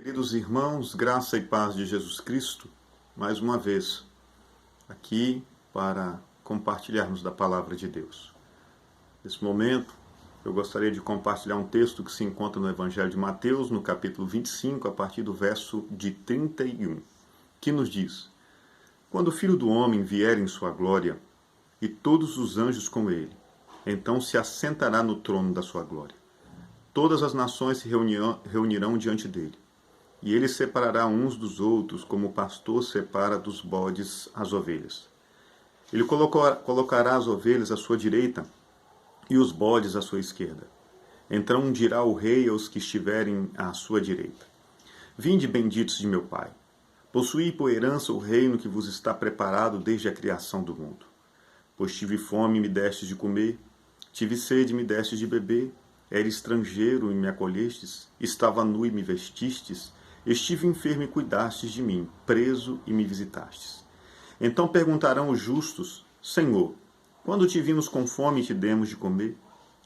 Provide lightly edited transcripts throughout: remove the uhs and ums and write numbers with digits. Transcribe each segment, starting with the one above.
Queridos irmãos, graça e paz de Jesus Cristo, mais uma vez aqui para compartilharmos da palavra de Deus. Nesse momento, eu gostaria de compartilhar um texto que se encontra no Evangelho de Mateus, no capítulo 25, a partir do verso de 31, que nos diz: Quando o Filho do Homem vier em sua glória, e todos os anjos com ele, então se assentará no trono da sua glória. Todas as nações se reunirão diante dele. E ele separará uns dos outros, como o pastor separa dos bodes as ovelhas. Ele colocará as ovelhas à sua direita e os bodes à sua esquerda. Então dirá o rei aos que estiverem à sua direita: Vinde, benditos de meu Pai, possuí por herança o reino que vos está preparado desde a criação do mundo. Pois tive fome e me destes de comer, tive sede e me destes de beber, era estrangeiro e me acolhestes, estava nu e me vestistes, estive enfermo e cuidastes de mim, preso e me visitastes. Então perguntarão os justos: Senhor, quando te vimos com fome e te demos de comer?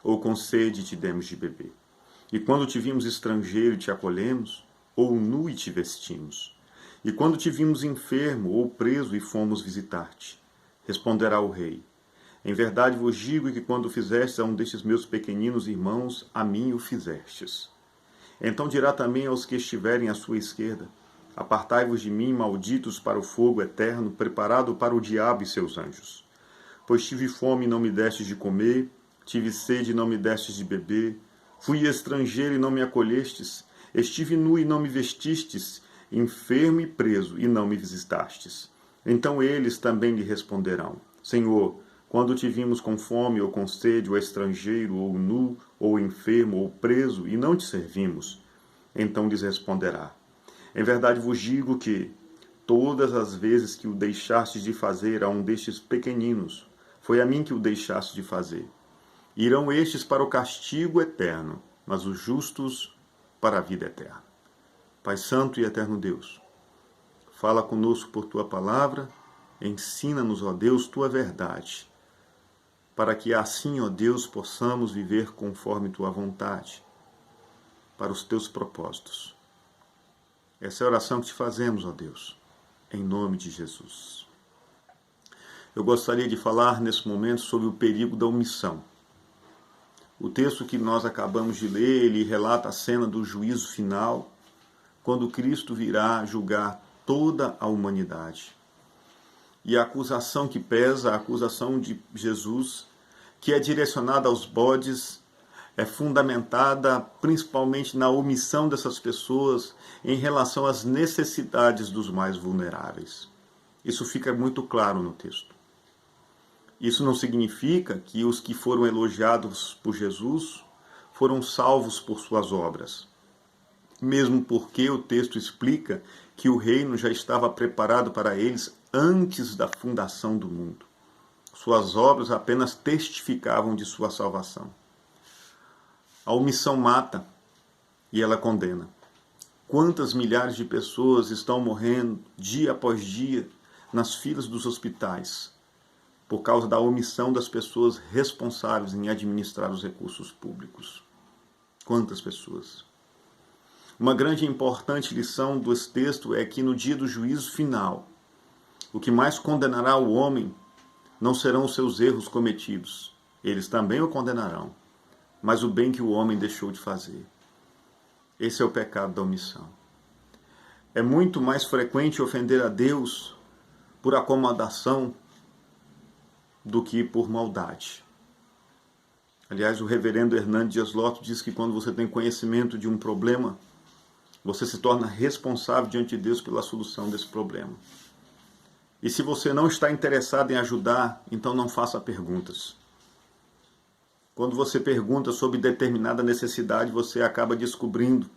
Ou com sede e te demos de beber? E quando te vimos estrangeiro e te acolhemos? Ou nu e te vestimos? E quando te vimos enfermo ou preso e fomos visitar-te? Responderá o rei: Em verdade vos digo que quando fizestes a um destes meus pequeninos irmãos, a mim o fizestes. Então dirá também aos que estiverem à sua esquerda: Apartai-vos de mim, malditos, para o fogo eterno, preparado para o diabo e seus anjos. Pois tive fome e não me destes de comer, tive sede e não me destes de beber, fui estrangeiro e não me acolhestes, estive nu e não me vestistes, enfermo e preso e não me visitastes. Então eles também lhe responderão: Senhor, quando te vimos com fome ou com sede, ou estrangeiro, ou nu, ou enfermo, ou preso, e não te servimos? Então lhes responderá: Em verdade vos digo que, todas as vezes que o deixastes de fazer a um destes pequeninos, foi a mim que o deixaste de fazer. Irão estes para o castigo eterno, mas os justos para a vida eterna. Pai Santo e Eterno Deus, fala conosco por Tua palavra, ensina-nos, ó Deus, Tua verdade, para que assim, ó Deus, possamos viver conforme Tua vontade, para os Teus propósitos. Essa é a oração que te fazemos, ó Deus, em nome de Jesus. Eu gostaria de falar nesse momento sobre o perigo da omissão. O texto que nós acabamos de ler, ele relata a cena do juízo final, quando Cristo virá julgar toda a humanidade. E a acusação que pesa, a acusação de Jesus, que é direcionada aos bodes, é fundamentada principalmente na omissão dessas pessoas em relação às necessidades dos mais vulneráveis. Isso fica muito claro no texto. Isso não significa que os que foram elogiados por Jesus foram salvos por suas obras. Mesmo porque o texto explica que o reino já estava preparado para eles antes da fundação do mundo. Suas obras apenas testificavam de sua salvação. A omissão mata e ela condena. Quantas milhares de pessoas estão morrendo dia após dia nas filas dos hospitais por causa da omissão das pessoas responsáveis em administrar os recursos públicos? Quantas pessoas? Uma grande e importante lição desse texto é que no dia do juízo final, o que mais condenará o homem não serão os seus erros cometidos. Eles também o condenarão, mas o bem que o homem deixou de fazer. Esse é o pecado da omissão. É muito mais frequente ofender a Deus por acomodação do que por maldade. Aliás, o reverendo Hernando Dias Lopes diz que quando você tem conhecimento de um problema, você se torna responsável diante de Deus pela solução desse problema. E se você não está interessado em ajudar, então não faça perguntas. Quando você pergunta sobre determinada necessidade, você acaba descobrindo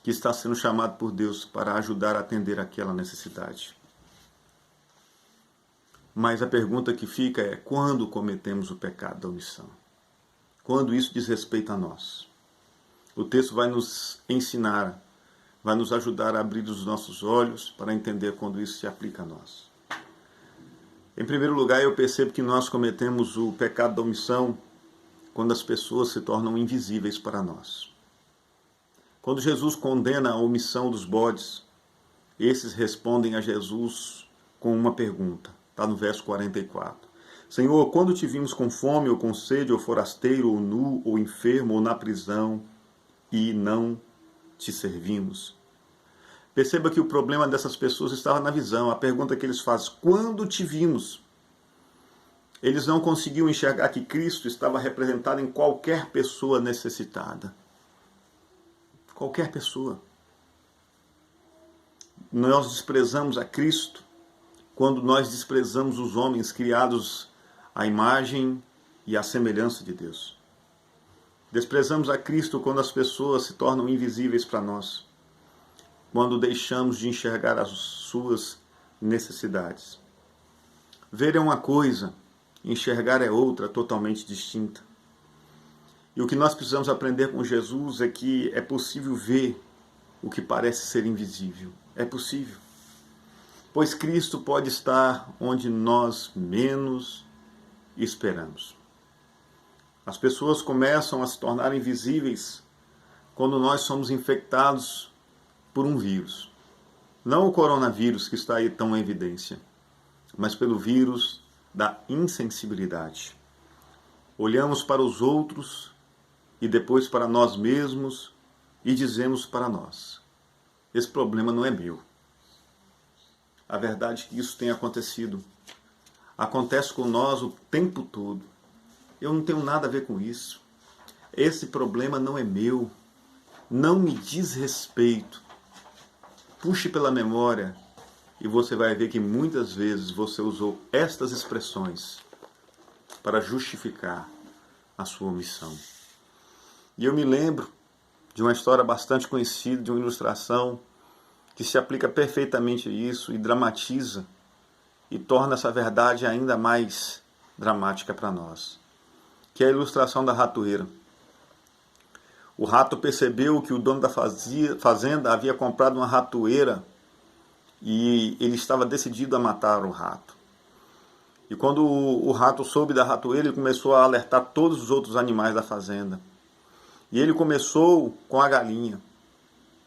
que está sendo chamado por Deus para ajudar a atender aquela necessidade. Mas a pergunta que fica é: quando cometemos o pecado da omissão? Quando isso diz respeito a nós? O texto vai nos ensinar, vai nos ajudar a abrir os nossos olhos para entender quando isso se aplica a nós. Em primeiro lugar, eu percebo que nós cometemos o pecado da omissão quando as pessoas se tornam invisíveis para nós. Quando Jesus condena a omissão dos bodes, esses respondem a Jesus com uma pergunta. Está no verso 44. Senhor, quando te vimos com fome, ou com sede, ou forasteiro, ou nu, ou enfermo, ou na prisão, e não te servimos? Perceba que o problema dessas pessoas estava na visão. A pergunta que eles fazem, quando te vimos? Eles não conseguiam enxergar que Cristo estava representado em qualquer pessoa necessitada. Qualquer pessoa. Nós desprezamos a Cristo quando nós desprezamos os homens criados à imagem e à semelhança de Deus. Desprezamos a Cristo quando as pessoas se tornam invisíveis para nós, quando deixamos de enxergar as suas necessidades. Ver é uma coisa, enxergar é outra, totalmente distinta. E o que nós precisamos aprender com Jesus é que é possível ver o que parece ser invisível. É possível. Pois Cristo pode estar onde nós menos esperamos. As pessoas começam a se tornar invisíveis quando nós somos infectados por um vírus. Não o coronavírus que está aí tão em evidência, mas pelo vírus da insensibilidade. Olhamos para os outros e depois para nós mesmos e dizemos para nós, esse problema não é meu. A verdade é que isso tem acontecido. Acontece com nós o tempo todo. Eu não tenho nada a ver com isso. Esse problema não é meu. Não me diz respeito. Puxe pela memória e você vai ver que muitas vezes você usou estas expressões para justificar a sua omissão. E eu me lembro de uma história bastante conhecida, de uma ilustração que se aplica perfeitamente a isso e dramatiza e torna essa verdade ainda mais dramática para nós, que é a ilustração da ratoeira. O rato percebeu que o dono da fazenda havia comprado uma ratoeira e ele estava decidido a matar o rato. E quando o rato soube da ratoeira, ele começou a alertar todos os outros animais da fazenda. E ele começou com a galinha,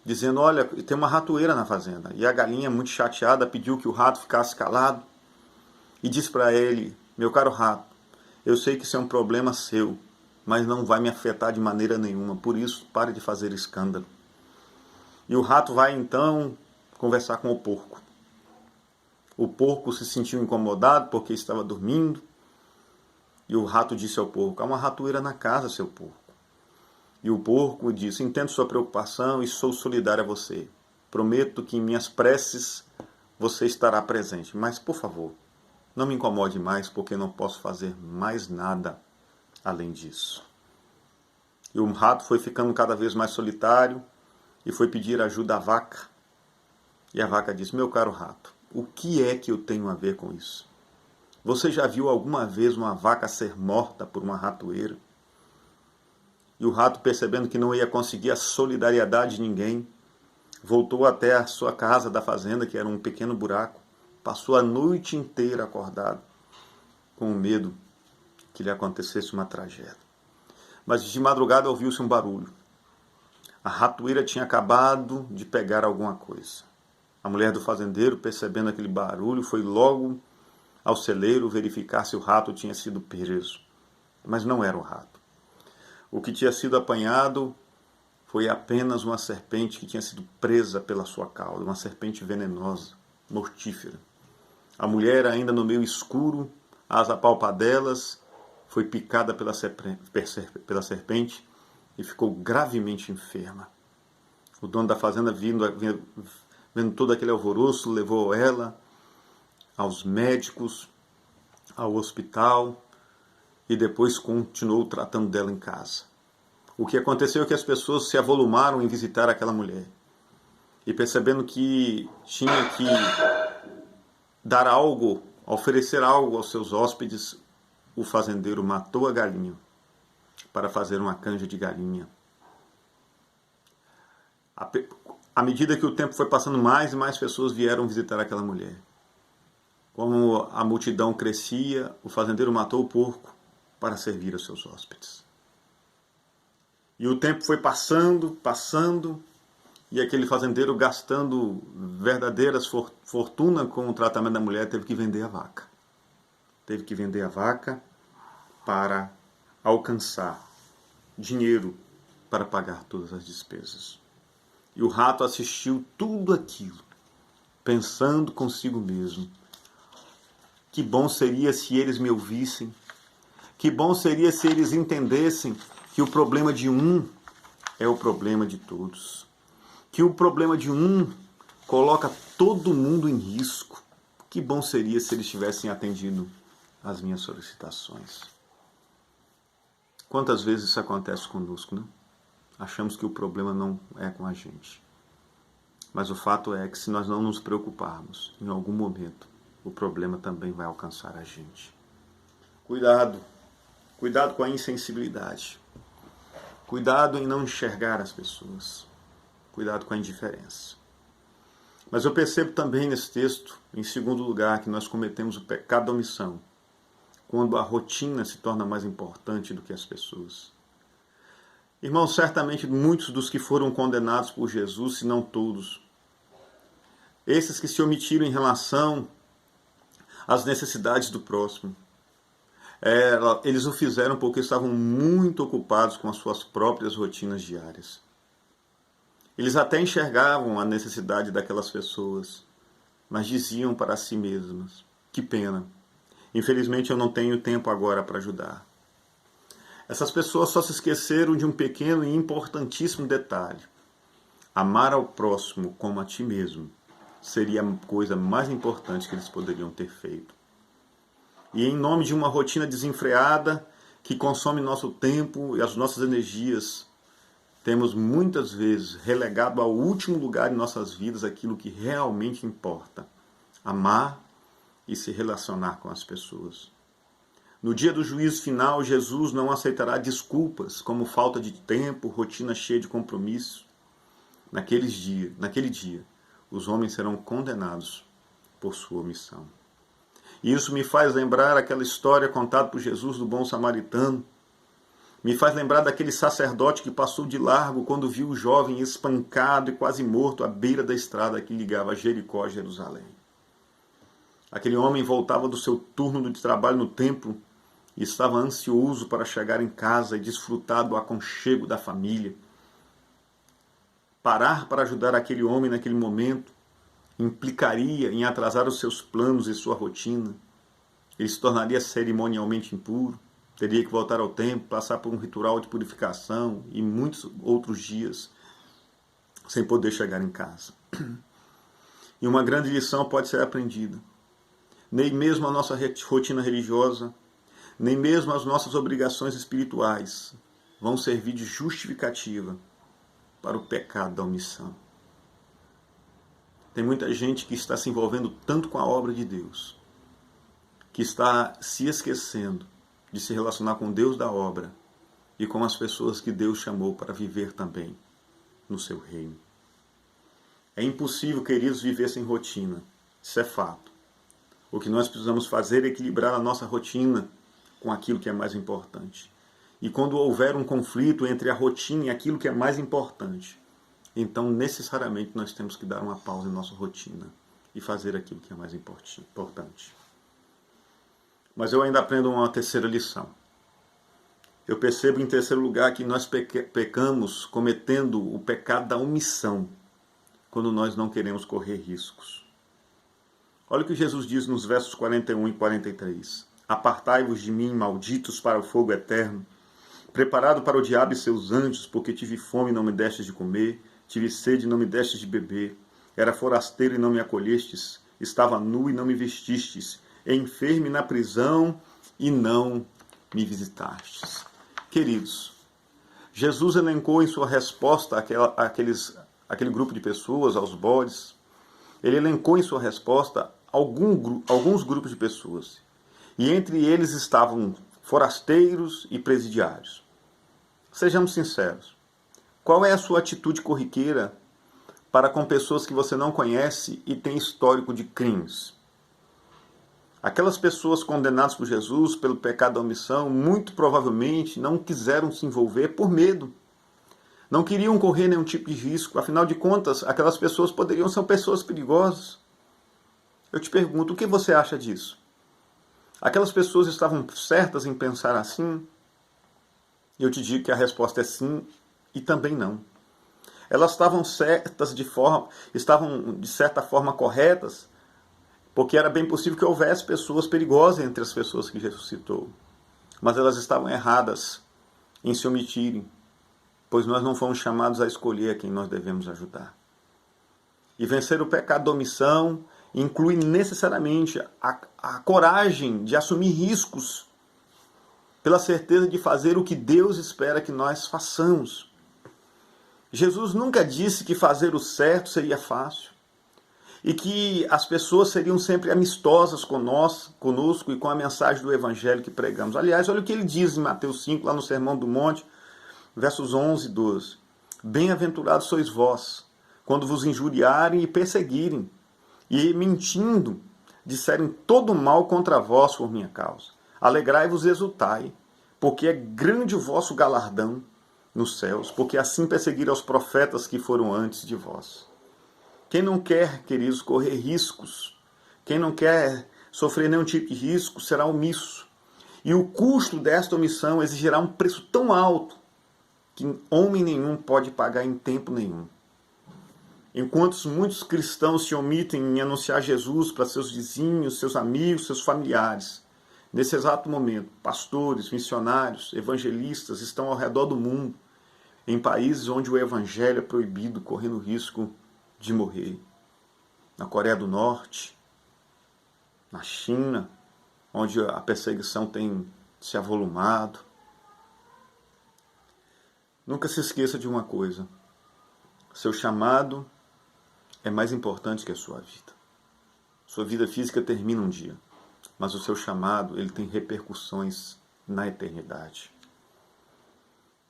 dizendo, olha, tem uma ratoeira na fazenda. E a galinha, muito chateada, pediu que o rato ficasse calado e disse para ele, meu caro rato, eu sei que isso é um problema seu, mas não vai me afetar de maneira nenhuma, por isso pare de fazer escândalo. E o rato vai então conversar com o porco. O porco se sentiu incomodado porque estava dormindo, e o rato disse ao porco, há uma ratoeira na casa, seu porco. E o porco disse, entendo sua preocupação e sou solidário a você. Prometo que em minhas preces você estará presente. Mas, por favor, não me incomode mais, porque não posso fazer mais nada além disso. E o rato foi ficando cada vez mais solitário e foi pedir ajuda à vaca. E a vaca disse, meu caro rato, o que é que eu tenho a ver com isso? Você já viu alguma vez uma vaca ser morta por uma ratoeira? E o rato, percebendo que não ia conseguir a solidariedade de ninguém, voltou até a sua casa da fazenda, que era um pequeno buraco, passou a noite inteira acordado, com medo que lhe acontecesse uma tragédia. Mas de madrugada ouviu-se um barulho. A ratoeira tinha acabado de pegar alguma coisa. A mulher do fazendeiro, percebendo aquele barulho, foi logo ao celeiro verificar se o rato tinha sido preso. Mas não era o rato. O que tinha sido apanhado foi apenas uma serpente que tinha sido presa pela sua cauda, uma serpente venenosa, mortífera. A mulher, ainda no meio escuro, às apalpadelas, foi picada pela serpente e ficou gravemente enferma. O dono da fazenda, vendo todo aquele alvoroço, levou ela aos médicos, ao hospital, e depois continuou tratando dela em casa. O que aconteceu é que as pessoas se avolumaram em visitar aquela mulher. E percebendo que tinha que dar algo, oferecer algo aos seus hóspedes, o fazendeiro matou a galinha para fazer uma canja de galinha. À medida que o tempo foi passando, mais e mais pessoas vieram visitar aquela mulher. Como a multidão crescia, o fazendeiro matou o porco para servir aos seus hóspedes. E o tempo foi passando, e aquele fazendeiro, gastando verdadeiras fortuna com o tratamento da mulher, teve que vender a vaca. Teve que vender a vaca para alcançar dinheiro para pagar todas as despesas. E o rato assistiu tudo aquilo, pensando consigo mesmo: que bom seria se eles me ouvissem, que bom seria se eles entendessem que o problema de um é o problema de todos, que o problema de um coloca todo mundo em risco. Que bom seria se eles tivessem atendido às minhas solicitações. Quantas vezes isso acontece conosco, né? Achamos que o problema não é com a gente. Mas o fato é que se nós não nos preocuparmos, em algum momento, o problema também vai alcançar a gente. Cuidado. Cuidado com a insensibilidade. Cuidado em não enxergar as pessoas. Cuidado com a indiferença. Mas eu percebo também nesse texto, em segundo lugar, que nós cometemos o pecado da omissão, quando a rotina se torna mais importante do que as pessoas. Irmãos, certamente muitos dos que foram condenados por Jesus, se não todos, esses que se omitiram em relação às necessidades do próximo, eles o fizeram porque estavam muito ocupados com as suas próprias rotinas diárias. Eles até enxergavam a necessidade daquelas pessoas, mas diziam para si mesmos: que pena, infelizmente eu não tenho tempo agora para ajudar. Essas pessoas só se esqueceram de um pequeno e importantíssimo detalhe: amar ao próximo como a ti mesmo seria a coisa mais importante que eles poderiam ter feito. E em nome de uma rotina desenfreada que consome nosso tempo e as nossas energias, temos muitas vezes relegado ao último lugar em nossas vidas aquilo que realmente importa: amar e se relacionar com as pessoas. No dia do juízo final, Jesus não aceitará desculpas como falta de tempo, rotina cheia de compromisso. Naquele dia, os homens serão condenados por sua omissão. E isso me faz lembrar aquela história contada por Jesus do bom samaritano. Me faz lembrar daquele sacerdote que passou de largo quando viu o jovem espancado e quase morto à beira da estrada que ligava Jericó a Jerusalém. Aquele homem voltava do seu turno de trabalho no templo e estava ansioso para chegar em casa e desfrutar do aconchego da família. Parar para ajudar aquele homem naquele momento implicaria em atrasar os seus planos e sua rotina. Ele se tornaria cerimonialmente impuro, teria que voltar ao templo, passar por um ritual de purificação e muitos outros dias sem poder chegar em casa. E uma grande lição pode ser aprendida. Nem mesmo a nossa rotina religiosa, nem mesmo as nossas obrigações espirituais vão servir de justificativa para o pecado da omissão. Tem muita gente que está se envolvendo tanto com a obra de Deus, que está se esquecendo de se relacionar com Deus da obra e com as pessoas que Deus chamou para viver também no seu reino. É impossível, queridos, viver sem rotina. Isso é fato. O que nós precisamos fazer é equilibrar a nossa rotina com aquilo que é mais importante. E quando houver um conflito entre a rotina e aquilo que é mais importante, então necessariamente nós temos que dar uma pausa em nossa rotina e fazer aquilo que é mais importante. Mas eu ainda aprendo uma terceira lição. Eu percebo, em terceiro lugar, que nós pecamos cometendo o pecado da omissão, quando nós não queremos correr riscos. Olha o que Jesus diz nos versos 41 e 43. Apartai-vos de mim, malditos, para o fogo eterno, preparado para o diabo e seus anjos, porque tive fome e não me destes de comer, tive sede e não me destes de beber, era forasteiro e não me acolhestes, estava nu e não me vestistes, enfermo e na prisão e não me visitastes. Queridos, Jesus elencou em sua resposta àquele grupo de pessoas, aos bodes, ele elencou em sua resposta alguns grupos de pessoas. E entre eles estavam forasteiros e presidiários. Sejamos sinceros. Qual é a sua atitude corriqueira para com pessoas que você não conhece e tem histórico de crimes? Aquelas pessoas condenadas por Jesus pelo pecado da omissão, muito provavelmente não quiseram se envolver por medo. não queriam correr nenhum tipo de risco, afinal de contas, aquelas pessoas poderiam ser pessoas perigosas. Eu te pergunto, o que você acha disso? Aquelas pessoas estavam certas em pensar assim? Eu te digo que a resposta é sim e também não. Elas estavam certas estavam de certa forma corretas, porque era bem possível que houvesse pessoas perigosas entre as pessoas que Jesus citou. Mas elas estavam erradas em se omitirem, pois nós não fomos chamados a escolher a quem nós devemos ajudar. E vencer o pecado da omissão inclui necessariamente a coragem de assumir riscos pela certeza de fazer o que Deus espera que nós façamos. Jesus nunca disse que fazer o certo seria fácil e que as pessoas seriam sempre amistosas conosco e com a mensagem do Evangelho que pregamos. Aliás, olha o que ele diz em Mateus 5, lá no Sermão do Monte, versos 11 e 12. Bem-aventurados sois vós, quando vos injuriarem e perseguirem, e mentindo, disserem todo mal contra vós por minha causa. Alegrai-vos e exultai, porque é grande o vosso galardão nos céus, porque assim perseguiram os profetas que foram antes de vós. Quem não quer, queridos, correr riscos, quem não quer sofrer nenhum tipo de risco, será omisso. E o custo desta omissão exigirá um preço tão alto que homem nenhum pode pagar em tempo nenhum. Enquanto muitos cristãos se omitem em anunciar Jesus para seus vizinhos, seus amigos, seus familiares, nesse exato momento, pastores, missionários, evangelistas estão ao redor do mundo, em países onde o evangelho é proibido, correndo risco de morrer. Na Coreia do Norte, na China, onde a perseguição tem se avolumado. Nunca se esqueça de uma coisa: seu chamado é mais importante que a sua vida. Sua vida física termina um dia, mas o seu chamado, ele tem repercussões na eternidade.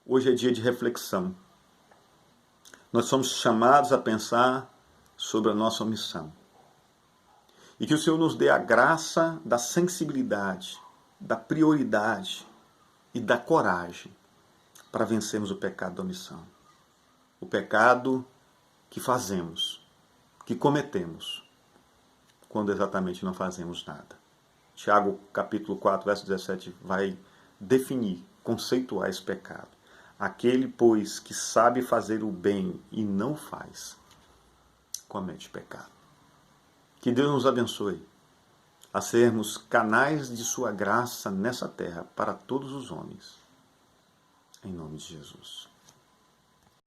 Hoje é dia de reflexão. Nós somos chamados a pensar sobre a nossa missão. E que o Senhor nos dê a graça da sensibilidade, da prioridade e da coragem para vencermos o pecado da omissão. O pecado que fazemos, que cometemos, quando exatamente não fazemos nada. Tiago, capítulo 4, verso 17, vai definir, conceituar esse pecado. Aquele, pois, que sabe fazer o bem e não faz, comete pecado. Que Deus nos abençoe a sermos canais de sua graça nessa terra para todos os homens. Em nome de Jesus.